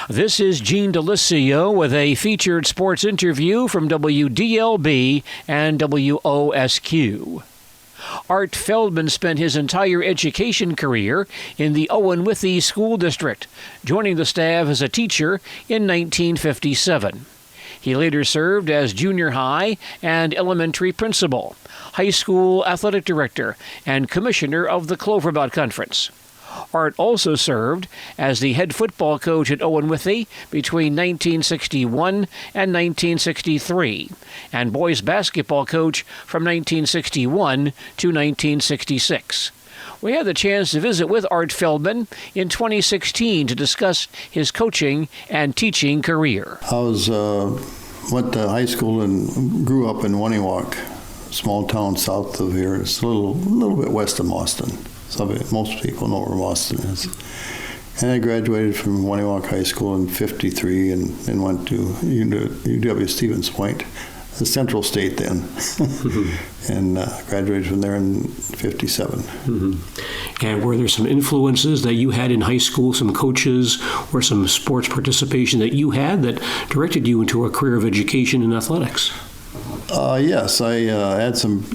This is Gene DeLisio with a featured sports interview from WDLB and WOSQ. Art Feldman spent his entire education career in the Owen-Withee School District, joining the staff as a teacher in 1957. He later served as junior high and elementary principal, high school athletic director, and commissioner of the Cloverbot Conference. Art also served as the head football coach at Owen-Withee between 1961 and 1963, and boys basketball coach from 1961 to 1966. We had the chance to visit with Art Feldman in 2016 to discuss his coaching and teaching career. I went to high school and grew up in Waniwak, a small town south of here. It's a little bit west of Boston. Most people know where Boston is. And I graduated from Waniwak High School in '53 and went to UW Stevens Point, the Central State then, and graduated from there in '57. Mm-hmm. And were there some influences that you had in high school, some coaches or some sports participation that you had that directed you into a career of education in athletics? Yes, I had some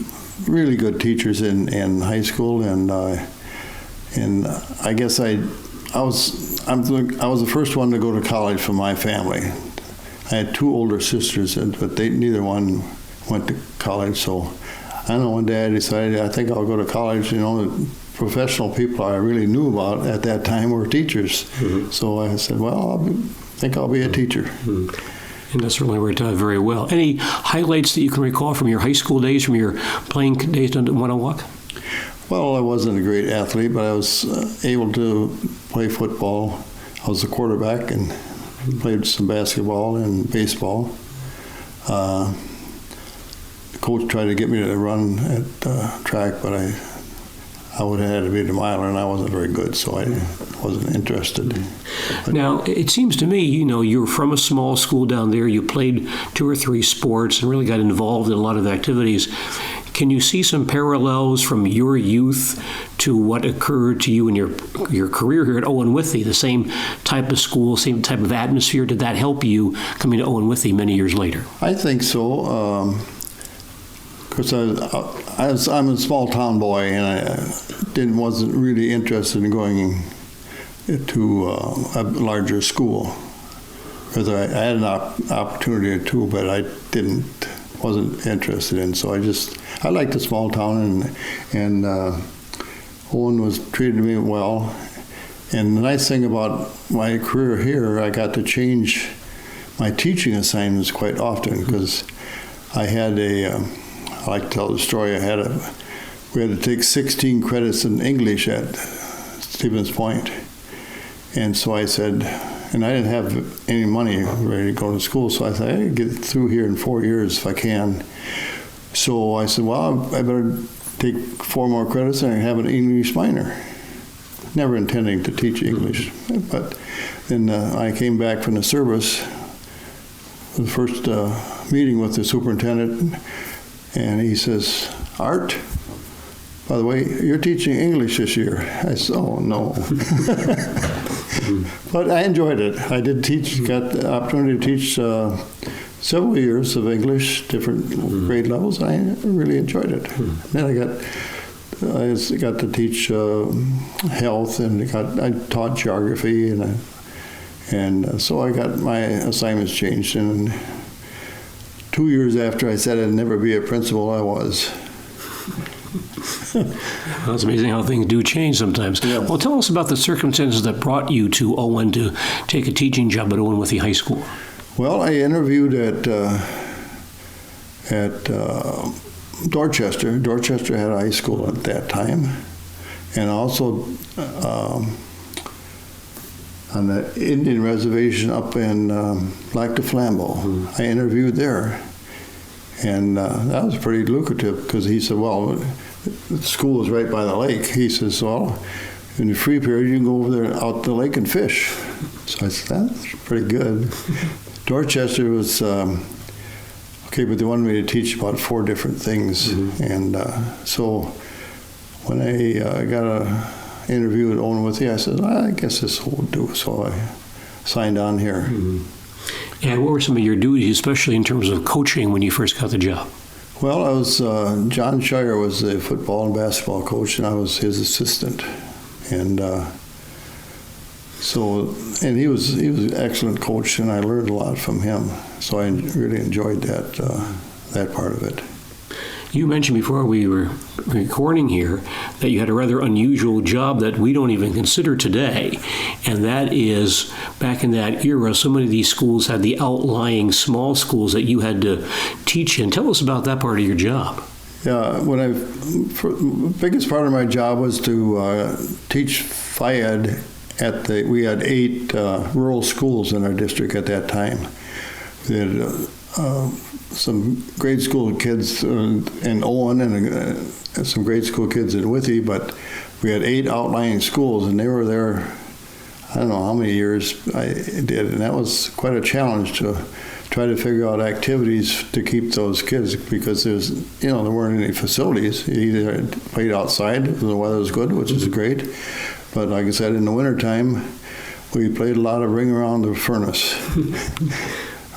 really good teachers in high school, and I guess I was the first one to go to college from my family. I had two older sisters, but neither one went to college. So I don't know, one day I decided I think I'll go to college. You know, the professional people I really knew about at that time were teachers. Mm-hmm. So I said, well, I think I'll be a teacher. Mm-hmm. And that certainly worked out very well. Any highlights that you can recall from your high school days, from your playing days on Waniwak? Well, I wasn't a great athlete, but I was able to play football. I was a quarterback and played some basketball and baseball. The coach tried to get me to run at track, but I would have had to be the miler, and I wasn't very good, so I wasn't interested. Now, it seems to me, you were from a small school down there. You played 2 or 3 sports and really got involved in a lot of activities. Can you see some parallels from your youth to what occurred to you in your career here at Owen-Withee? The same type of school, same type of atmosphere. Did that help you coming to Owen-Withee many years later? I think so. Because I'm a small town boy, and I wasn't really interested in going to a larger school. Because I had an opportunity or two, but I wasn't interested in. So I liked the small town, and Owen treated me well. And the nice thing about my career here, I got to change my teaching assignments quite often, because I had I like to tell the story. We had to take 16 credits in English at Stevens Point. And so I said, and I didn't have any money ready to go to school, so I said, I can get through here in 4 years if I can. So I said, well, I better take 4 more credits and I have an English minor. Never intending to teach English. But then I came back from the service, the first meeting with the superintendent, and he says, Art, by the way, you're teaching English this year. I said, oh, no. But I enjoyed it. I got the opportunity to teach several years of English, different grade levels. I really enjoyed it. Then I got to teach health, and I taught geography, and so I got my assignments changed. And 2 years after I said I'd never be a principal, I was. Well, it's amazing how things do change sometimes. Yeah. Well, tell us about the circumstances that brought you to Owen to take a teaching job at Owen-Withee High School. Well, I interviewed at Dorchester. Dorchester had a high school at that time, and also on the Indian reservation up in Lac du Flambeau. I interviewed there, and that was pretty lucrative, because he said, well, the school is right by the lake. He says, well, in the free period, you can go over there out to the lake and fish. So I said, that's pretty good. Dorchester was okay, but they wanted me to teach about 4 different things. And so when I got an interview at Owen-Withee, I said, I guess this will do. So signed on here. And what were some of your duties, especially in terms of coaching when you first got the job? Well, I was John Shire was the football and basketball coach, and I was his assistant. And and he was an excellent coach, and I learned a lot from him. So I really enjoyed that part of it. You mentioned before we were recording here that you had a rather unusual job that we don't even consider today, and that is back in that era, so many of these schools had the outlying small schools that you had to teach in. Tell us about that part of your job. Yeah, biggest part of my job was to teach Phi-Ed we had 8 rural schools in our district at that time. We had some grade school kids in Owen and some grade school kids in Withee, but we had 8 outlying schools, and they were there, I don't know how many years I did, and that was quite a challenge to try to figure out activities to keep those kids, because there weren't any facilities. You either played outside if the weather was good, which is great, but like I said, in the wintertime, we played a lot of ring around the furnace.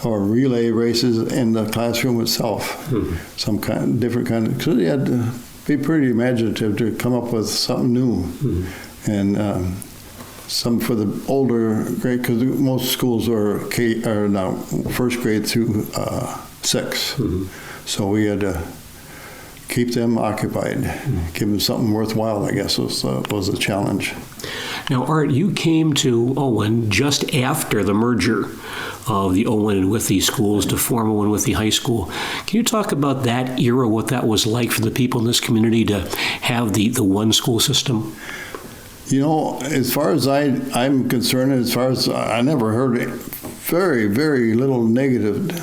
Or relay races in the classroom itself, some different kind of, because you had to be pretty imaginative to come up with something new. And some for the older grade, because most schools are now first grade through 6. So we had to keep them occupied, give them something worthwhile, I guess, was a challenge. Now, Art, you came to Owen just after the merger of the Owen and Withee schools to form Owen-Withee High School. Can you talk about that era, what that was like for the people in this community to have the one school system? As far as I'm concerned, I never heard very, very little negativity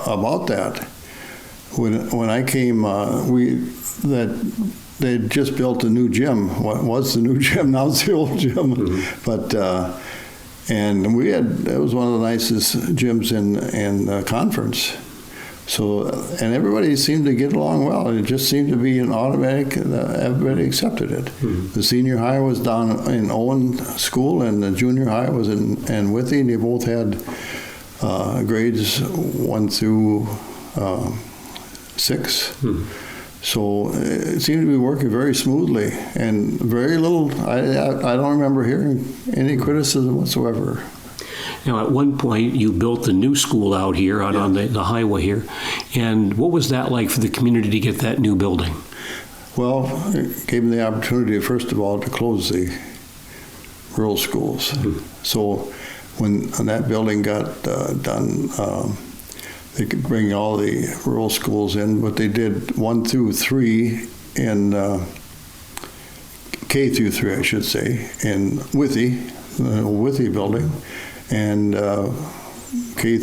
about that. When I came, they'd just built a new gym. What was the new gym? Now it's the old gym. But and it was one of the nicest gyms in the conference. So, and everybody seemed to get along well. It just seemed to be an automatic, everybody accepted it. The senior high was down in Owen School, and the junior high was in Withee, and they both had grades 1 through 6. So it seemed to be working very smoothly, and very little, I don't remember hearing any criticism whatsoever. Now, at one point, you built the new school out here, out on the highway here, and what was that like for the community to get that new building? Well, it gave them the opportunity, first of all, to close the rural schools. So when that building got done, they could bring all the rural schools in, but they did 1 through 3 in K through 3, I should say, in Withee, the Withee building, and K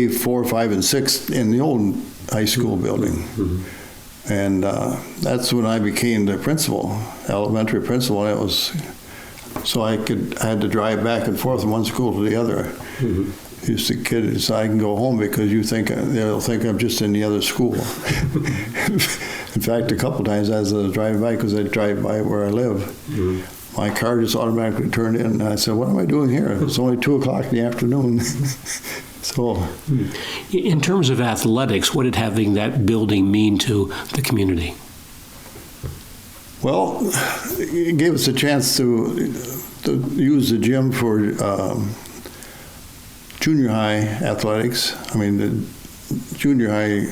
4, 5, and 6 in the old high school building. And that's when I became the principal, elementary principal. And it was so I had to drive back and forth from one school to the other. Used to kid, so I can go home because they'll think I'm just in the other school. In fact, a couple times as I was driving by, because I drive by where I live, my car just automatically turned in, and I said, "What am I doing here? It's only 2:00 in the afternoon." So, in terms of athletics, what did having that building mean to the community? Well, it gave us a chance to use the gym for junior high athletics. I mean, the junior high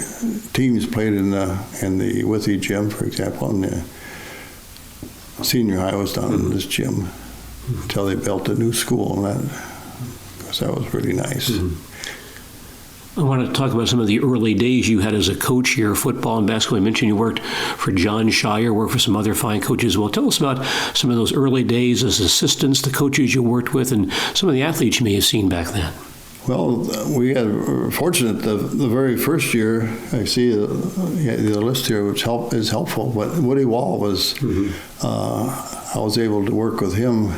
teams played in the Withee gym, for example, and the senior high was down in this gym until they built a new school, and that was really nice. I want to talk about some of the early days you had as a coach here, football and basketball. You mentioned you worked for John Shire, worked for some other fine coaches as well. Tell us about some of those early days as assistants, the coaches you worked with, and some of the athletes you may have seen back then. Well, we were fortunate the very first year. I see the list here, which is helpful. But Woody Wall was, I was able to work with him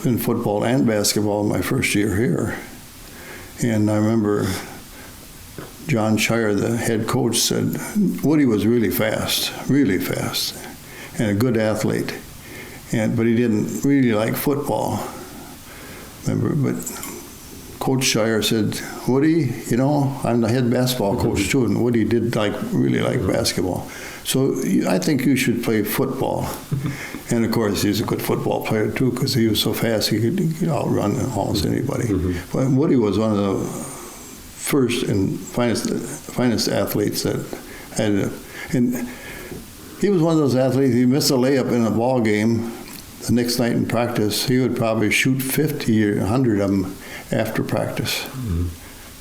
in football and basketball my first year here. And I remember John Shire, the head coach, said Woody was really fast, and a good athlete. but he didn't really like football. Remember, but Coach Shire said, "Woody, I'm the head basketball coach too, and Woody did really like basketball. So I think you should play football." And of course, he's a good football player too, because he was so fast he could outrun almost anybody. But Woody was one of the first and finest athletes that had, and he was one of those athletes. He missed a layup in a ball game. The next night in practice, he would probably shoot 50 or 100 of them after practice,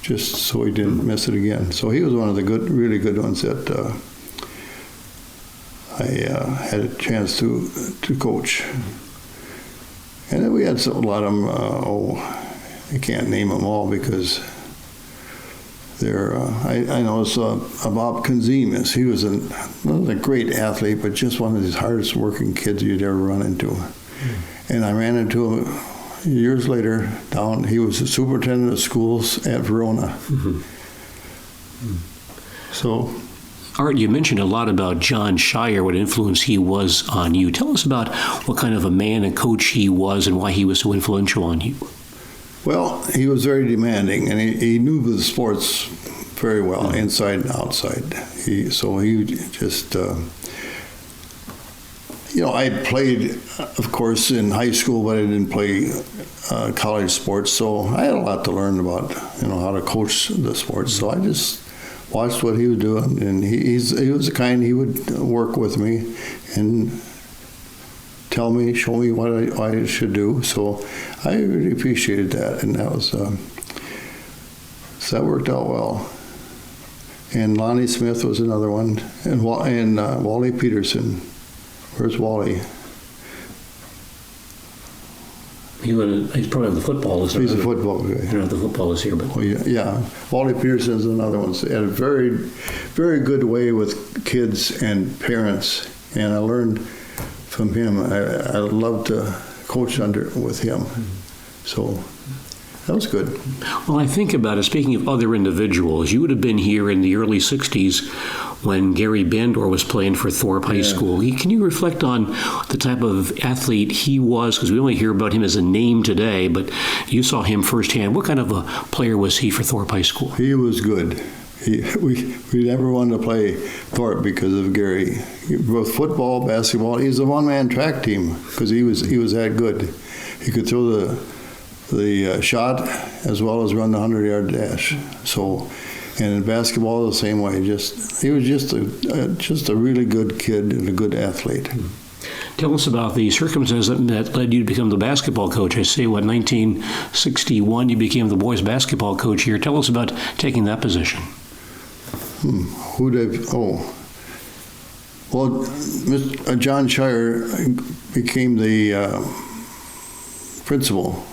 just so he didn't miss it again. So he was one of the really good ones that I had a chance to coach. And then we had a lot of them. I can't name them all because they're. I know it's Bob Konzemis. He was not a great athlete, but just one of the hardest working kids you'd ever run into. And I ran into him years later down. He was the superintendent of schools at Verona. So. Art, you mentioned a lot about John Shire, what influence he was on you. Tell us about what kind of a man and coach he was and why he was so influential on you. Well, he was very demanding, and he knew the sports very well, inside and outside. So he just, I played, of course, in high school, but I didn't play college sports. So I had a lot to learn about, how to coach the sports. So I just watched what he was doing, and he was the kind. He would work with me and tell me, show me what I should do. So I really appreciated that, and that was so that worked out well. And Lonnie Smith was another one, and Wally Peterson. Where's Wally? He's probably on the football list. He's a football guy. I don't know if the football list here, but yeah. Wally Peterson is another one. So he had a very, very good way with kids and parents, and I learned from him. I loved to coach with him. So that was good. Well, I think about it, speaking of other individuals, you would have been here in the early 60s when Gary Bandor was playing for Thorpe High School. Can you reflect on the type of athlete he was? Because we only hear about him as a name today, but you saw him firsthand. What kind of a player was he for Thorpe High School? He was good. We never wanted to play Thorpe because of Gary. Both football, basketball. He was a one-man track team because he was that good. He could throw the shot as well as run the 100-yard dash. So, and in basketball the same way. He was just a really good kid and a good athlete. Tell us about the circumstances that led you to become the basketball coach. I say, 1961 you became the boys basketball coach here. Tell us about taking that position. Well, John Shire became the principal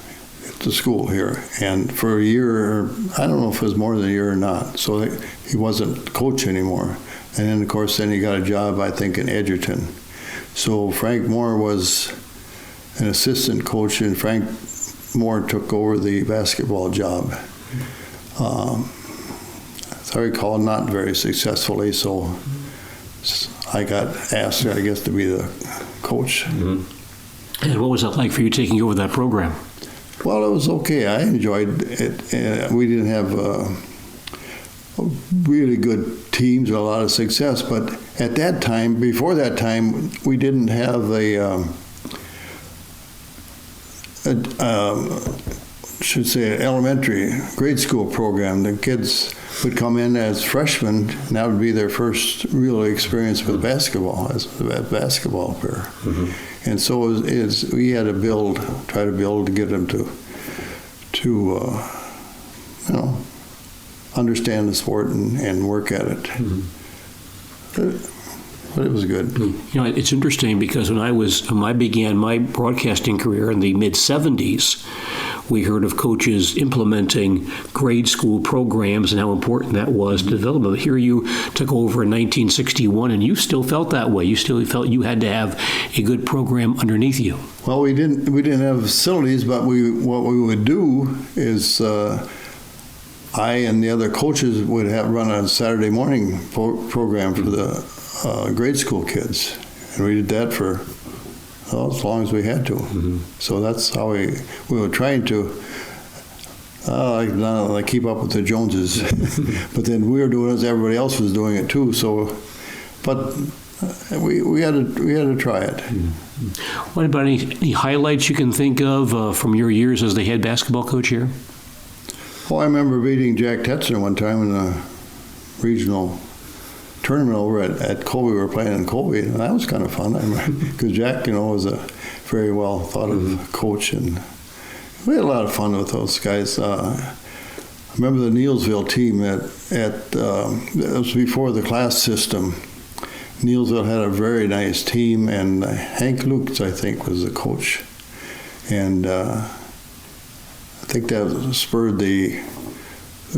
at the school here, and for a year, I don't know if it was more than a year or not, so he wasn't coach anymore. And then, of course, he got a job, I think, in Edgerton. So Frank Moore was an assistant coach, and Frank Moore took over the basketball job. As I recall, not very successfully, so I got asked, I guess, to be the coach. Mm-hmm. And what was that like for you taking over that program? Well, it was okay. I enjoyed it. We didn't have really good teams or a lot of success, but at that time, before that time, we didn't have should say an elementary grade school program. The kids would come in as freshmen, and that would be their first real experience with basketball as a basketball player. Mm-hmm. And so we had to try to build to get them to understand the sport and work at it. Mm-hmm. But it was good. It's interesting because when I began my broadcasting career in the mid-'70s, we heard of coaches implementing grade school programs and how important that was to development. Here you took over in 1961, and you still felt that way. You still felt you had to have a good program underneath you. Well, we didn't have facilities, but what we would do is I and the other coaches would run a Saturday morning program for the grade school kids, and we did that for as long as we had to. Mm-hmm. So that's how we were trying to like keep up with the Joneses. But then we were doing it as everybody else was doing it too. So, but we had to try it. Mm-hmm. What about any highlights you can think of from your years as the head basketball coach here? Oh, I remember beating Jack Tetzner one time in a regional tournament over at Colby. We were playing in Colby, and that was kind of fun. Because Jack, was a very well thought of coach, and we had a lot of fun with those guys. I remember the Neilsville team it was before the class system. Neilsville had a very nice team, and Hank Lukes, I think, was the coach, and I think that spurred the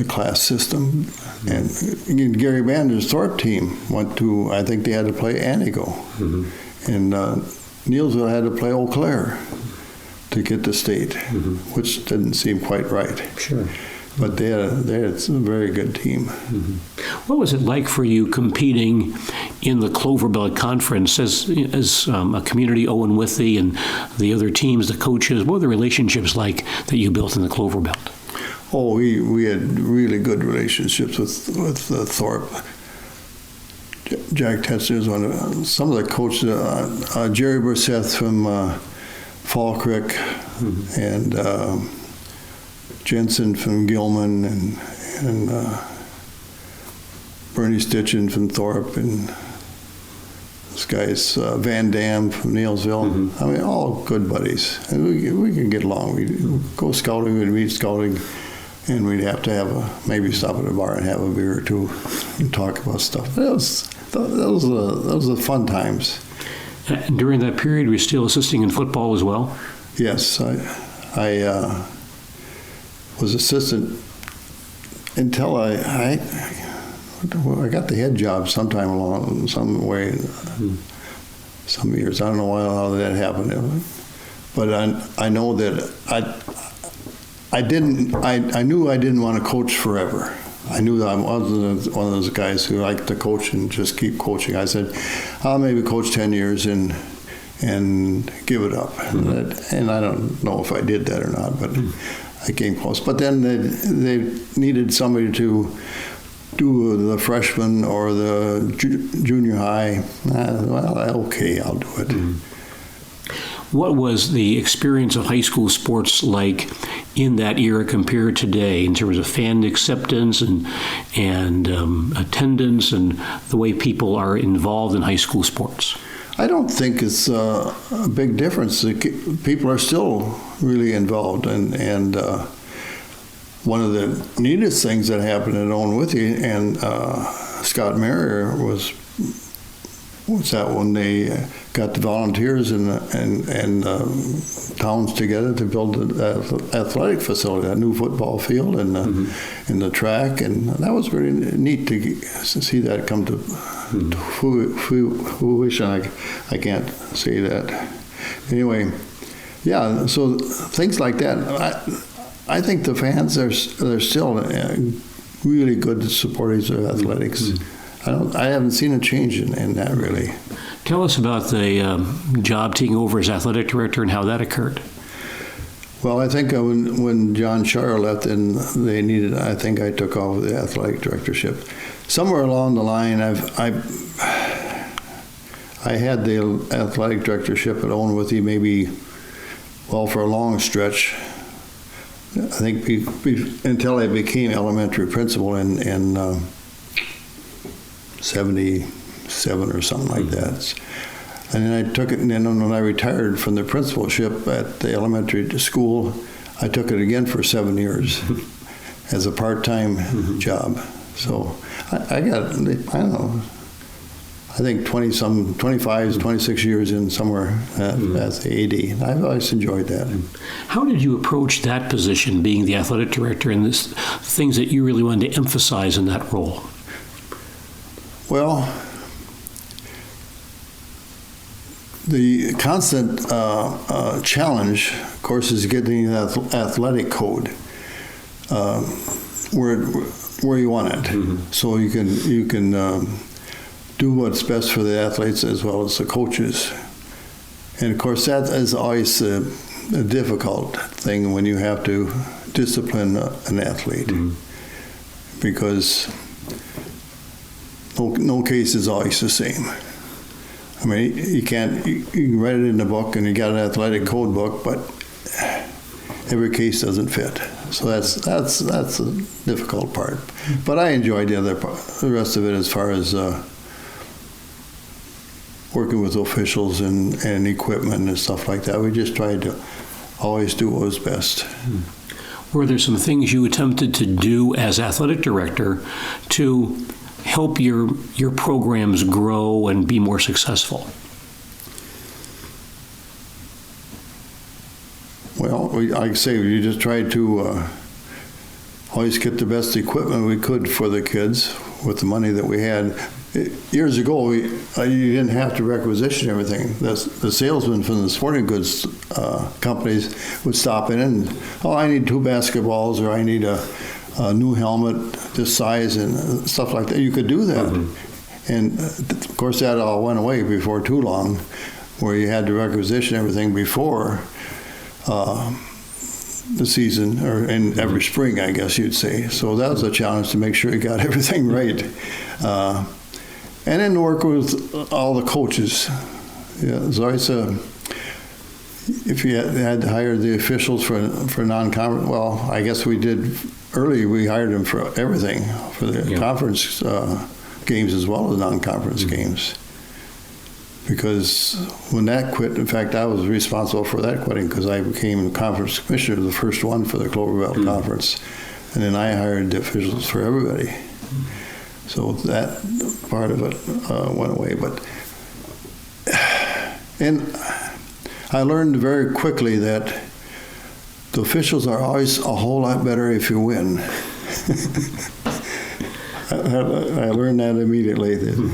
class system. And Gary Bander's Thorpe team went to, I think they had to play Antigo. And Neilsville had to play Eau Claire to get the state, which didn't seem quite right. Sure. But they had a very good team. What was it like for you competing in the Clover Belt Conference as a community, Owen-Withee and the other teams, the coaches? What were the relationships like that you built in the Clover Belt? Oh, we had really good relationships with Thorpe. Jack Tetzner was one of some of the coaches. Jerry Brisseth from Fall Creek, and Jensen from Gilman, and Bernie Stitchen from Thorpe, and this guy's Van Dam from Neilsville. I mean, all good buddies, and we could get along. We'd go scouting, we'd meet scouting, and we'd have to maybe stop at a bar and have a beer or two and talk about stuff. Those were fun times. And during that period, were you still assisting in football as well? Yes, I was assistant until I got the head job sometime along some way, some years. I don't know how that happened, but I know that I knew I didn't want to coach forever. I knew that I wasn't one of those guys who liked to coach and just keep coaching. I said, I'll maybe coach 10 years and give it up. And I don't know if I did that or not, but I came close. But then they needed somebody to do the freshman or the junior high. Okay, I'll do it. What was the experience of high school sports like in that era compared to today in terms of fan acceptance and attendance and the way people are involved in high school sports? I don't think it's a big difference. People are still really involved, and one of the neatest things that happened at Owen-Withee and Scott Marrier was that when they got the volunteers and towns together to build an athletic facility, a new football field and the track, and that was very neat to see that come to fruition. I can't say that. Anyway, yeah. So things like that. I think the fans they're still really good supporters of athletics. I haven't seen a change in that, really. Tell us about the job taking over as athletic director and how that occurred. Well, I think when John Shire left and they needed, I think I took over the athletic directorship. Somewhere along the line, I had the athletic directorship at Owen-Withee maybe, for a long stretch. I think until I became elementary principal in 77 or something like that. And then I took it, and then when I retired from the principalship at the elementary school, I took it again for 7 years as a part-time job. So I got, I don't know, I think 25, 26 years in somewhere as the AD. I've always enjoyed that. How did you approach that position, being the athletic director, and the things that you really wanted to emphasize in that role? Well, the constant challenge, of course, is getting the athletic code where you want it, so you can do what's best for the athletes as well as the coaches. And of course, that is always a difficult thing when you have to discipline an athlete, because no case is always the same. I mean, you can write it in the book and you got an athletic code book, but every case doesn't fit. So that's a difficult part. But I enjoyed the rest of it as far as working with officials and equipment and stuff like that. We just tried to always do what was best. Were there some things you attempted to do as athletic director to help your programs grow and be more successful? Well, like I say, we just tried to always get the best equipment we could for the kids with the money that we had. Years ago, you didn't have to requisition everything. The salesmen from the sporting goods companies would stop in and, I need 2 basketballs, or I need a new helmet this size and stuff like that. You could do that. And of course, that all went away before too long, where you had to requisition everything before the season, and every spring, I guess you'd say. So that was a challenge to make sure you got everything right. And then work with all the coaches. Yeah, so it's if you had to hire the officials for non-conference, well, I guess we did early. We hired them for everything, for the conference games as well as non-conference games. Because when that quit, in fact, I was responsible for that quitting, because I became conference commissioner, the first one for the Clover Belt Conference. And then I hired the officials for everybody. So that part of it went away. And I learned very quickly that the officials are always a whole lot better if you win. I learned that immediately. That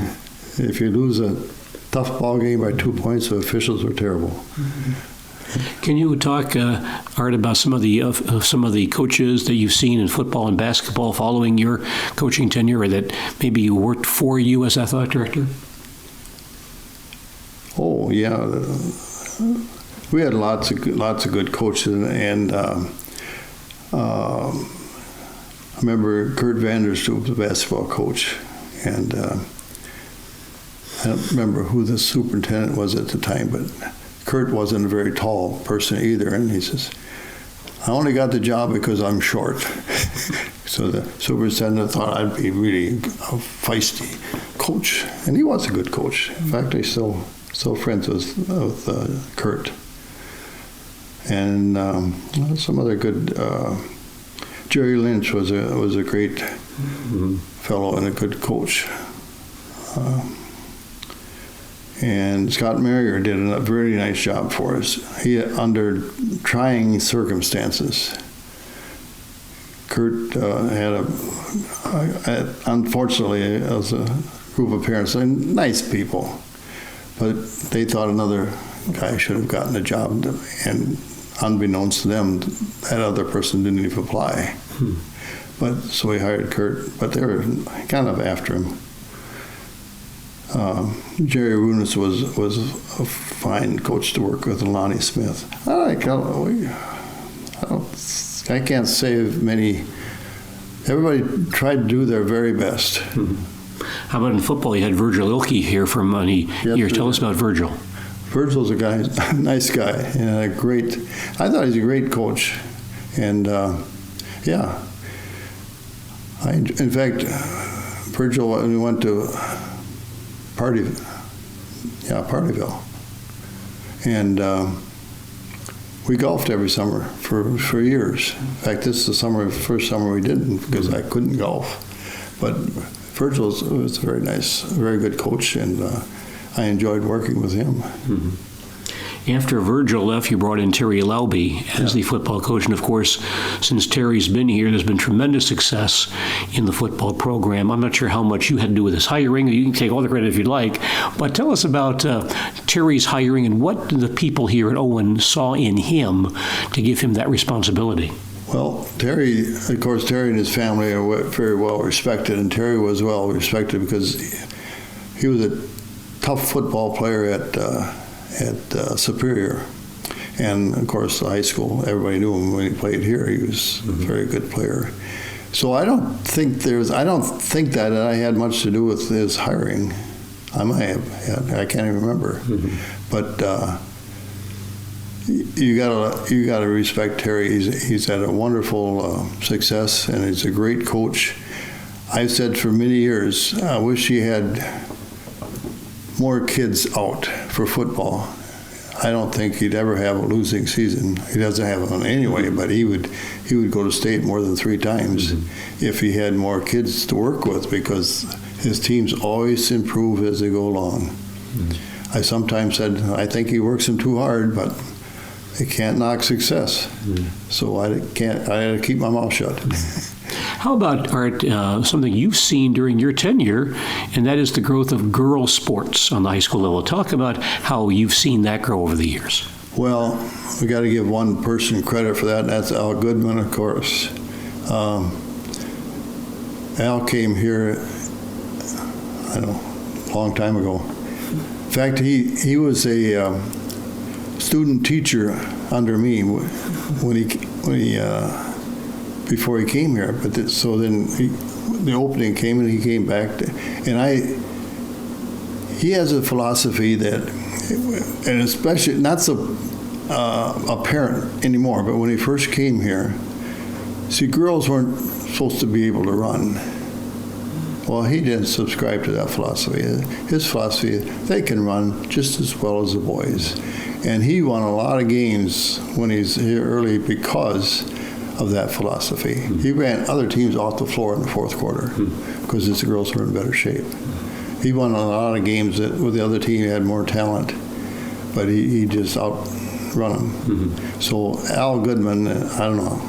if you lose a tough ball game by 2 points, the officials were terrible. Can you talk, Art, about some of the coaches that you've seen in football and basketball following your coaching tenure, or that maybe worked for you as athletic director? Oh yeah, we had lots of good coaches, and I remember Kurt Vanderstoep was the basketball coach, and I don't remember who the superintendent was at the time, but Kurt wasn't a very tall person either, and he says, I only got the job because I'm short. So the superintendent thought I'd be really a feisty coach, and he was a good coach. In fact, he's still friends with Kurt. And some other good, Jerry Lynch was a great fellow and a good coach. And Scott Marrier did a very nice job for us. He, under trying circumstances, Kurt had unfortunately, as a group of parents, nice people, but they thought another guy should have gotten the job, and unbeknownst to them, that other person didn't even apply. But so we hired Kurt, but they were kind of after him. Jerry Runis was a fine coach to work with, and Lonnie Smith. I can't say many. Everybody tried to do their very best. How about in football? You had Virgil Ilke here for many years. Tell us about Virgil. Virgil's a guy, nice guy, and I thought he's a great coach. And in fact, Virgil, when we went to Partyville, and we golfed every summer for years. In fact, this is the first summer we didn't, because I couldn't golf. But Virgil was a very good coach, and I enjoyed working with him. After Virgil left, you brought in Terry Laube as the football coach. And of course, since Terry's been here, there's been tremendous success in the football program. I'm not sure how much you had to do with his hiring. You can take all the credit if you'd like. But tell us about Terry's hiring and what the people here at Owen saw in him to give him that responsibility. Well, Terry and his family are very well respected, and Terry was well respected because he was a tough football player Superior. And of course, the high school, everybody knew him when he played here. He was a very good player. So I don't think that I had much to do with his hiring. I might have had, I can't even remember. But you gotta respect Terry. He's had a wonderful success, and he's a great coach. I've said for many years, I wish he had more kids out for football. I don't think he'd ever have a losing season. He doesn't have one anyway, but he would go to state more than 3 times if he had more kids to work with, because his teams always improve as they go along. I sometimes said, I think he works them too hard, but they can't knock success. So I had to keep my mouth shut. How about, Art, something you've seen during your tenure, and that is the growth of girls' sports on the high school level. Talk about how you've seen that grow over the years. Well, we got to give one person credit for that, and that's Al Goodman, of course. Al came here, I don't know, a long time ago. In fact, he was a student teacher under me before he came here. But so then the opening came and he came back, he has a philosophy that, and especially not so apparent anymore, but when he first came here, see, girls weren't supposed to be able to run. Well, he didn't subscribe to that philosophy. His philosophy is they can run just as well as the boys. And he won a lot of games when he's here early because of that philosophy. He ran other teams off the floor in the 4th quarter because his girls were in better shape. He won a lot of games that with the other team had more talent, but he just outrun them. So Al Goodman, I don't know,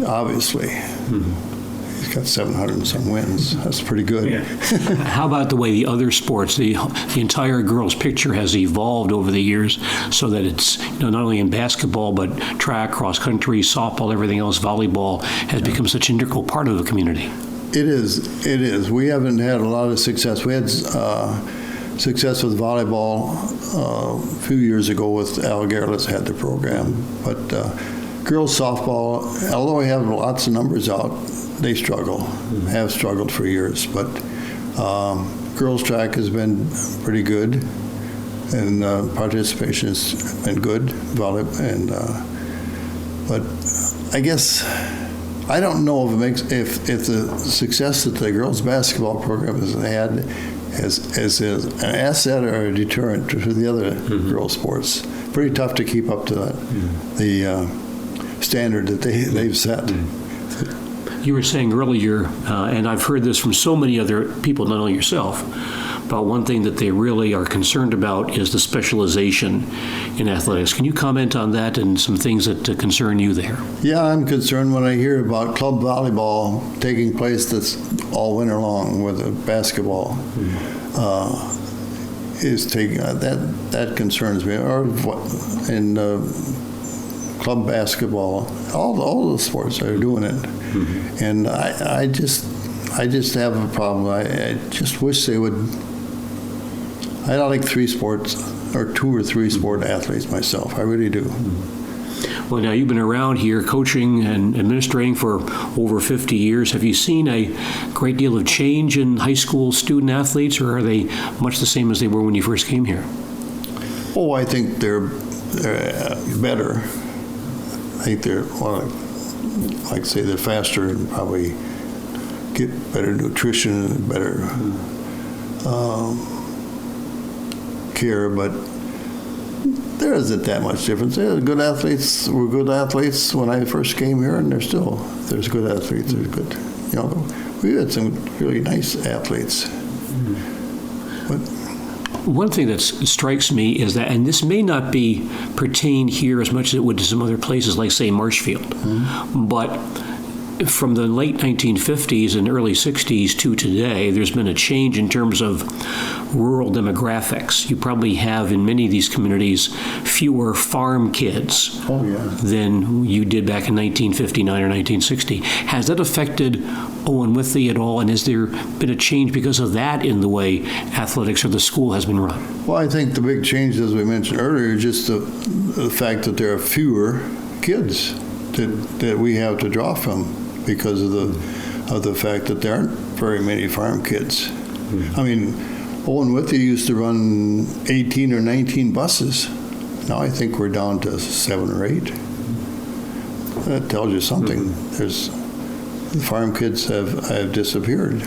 obviously, he's got 700 and some wins. That's pretty good. How about the way the other sports, the entire girls' picture has evolved over the years, so that it's not only in basketball, but track, cross country, softball, everything else, volleyball has become such an integral part of the community. It is. We haven't had a lot of success. We had success with volleyball a few years ago with Al Gerlitz had the program, but girls softball, although we have lots of numbers out, they struggle, have struggled for years. But girls track has been pretty good, and participation has been good. But I guess I don't know if the success that the girls basketball program has had as an asset or a deterrent to the other girls sports. Pretty tough to keep up to that, the standard that they've set. You were saying earlier, and I've heard this from so many other people, not only yourself, about one thing that they really are concerned about is the specialization in athletics. Can you comment on that and some things that concern you there? Yeah, I'm concerned when I hear about club volleyball taking place that's all winter long with basketball. Is taking that concerns me. Or in club basketball, all the sports are doing it, and I just have a problem. I just wish they would. I like 3 sports or 2 or 3 sport athletes myself. I really do. Well, now you've been around here coaching and administrating for over 50 years. Have you seen a great deal of change in high school student athletes, or are they much the same as they were when you first came here? Oh, I think they're better. I think they're, like say, they're faster and probably get better nutrition and better care, but there isn't that much difference. They're good athletes. Were good athletes when I first came here, and there's good athletes. There's good, we had some really nice athletes. But one thing that strikes me is that, and this may not be pertain here as much as it would to some other places, like say Marshfield, but from the late 1950s and early 60s to today, there's been a change in terms of rural demographics. You probably have in many of these communities fewer farm kids than you did back in 1959 or 1960. Has that affected Owen-Withee at all, and has there been a change because of that in the way athletics or the school has been run? Well, I think the big change, as we mentioned earlier, is just the fact that there are fewer kids that we have to draw from because of the fact that there aren't very many farm kids. I mean, Owen-Withee used to run 18 or 19 buses. Now I think we're down to 7 or 8. That tells you something. The farm kids have disappeared.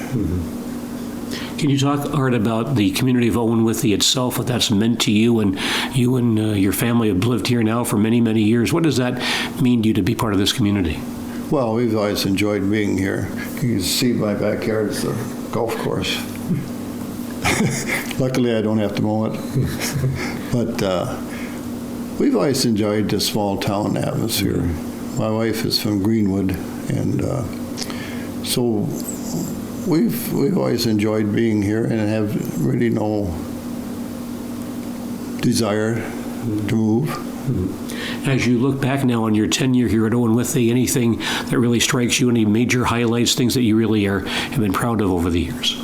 Can you talk, Art, about the community of Owen-Withee itself, what that's meant to you and your family have lived here now for many, many years? What does that mean to you to be part of this community? Well, we've always enjoyed being here. You can see my backyard is a golf course. Luckily, I don't have to mow it. But we've always enjoyed the small town atmosphere. My wife is from Greenwood, and so we've always enjoyed being here and have really no desire to move. As you look back now on your tenure here at Owen-Withee, anything that really strikes you, any major highlights, things that you really have been proud of over the years?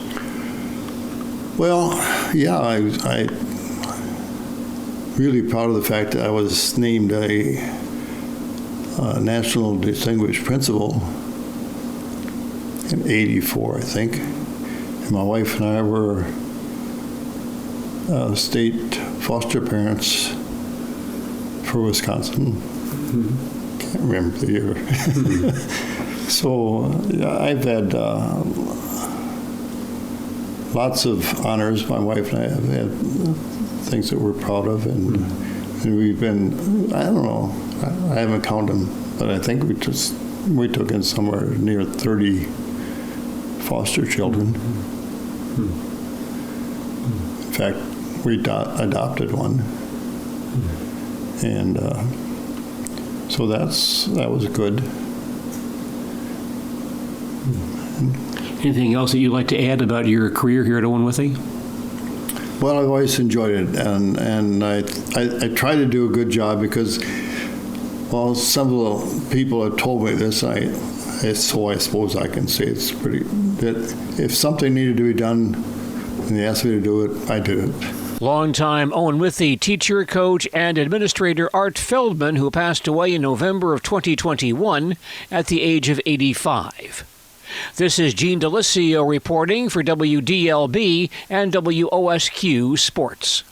Well, yeah, I really proud of the fact that I was named a National Distinguished Principal in '84, I think. And my wife and I were state foster parents for Wisconsin. Can't remember the year. So yeah, I've had lots of honors. My wife and I have had things that we're proud of, and we've been, I don't know, I haven't counted them, but I think we took in somewhere near 30 foster children. In fact, we adopted one. And so that was good. Anything else that you'd like to add about your career here at Owen-Withee? Well, I've always enjoyed it, and I try to do a good job because, well, some of the people have told me this, so I suppose I can say it's that if something needed to be done and they asked me to do it, I did it. Longtime Owen-Withee teacher, coach, and administrator Art Feldman, who passed away in November of 2021 at the age of 85. This is Gene DeLisio reporting for WDLB and WOSQ Sports.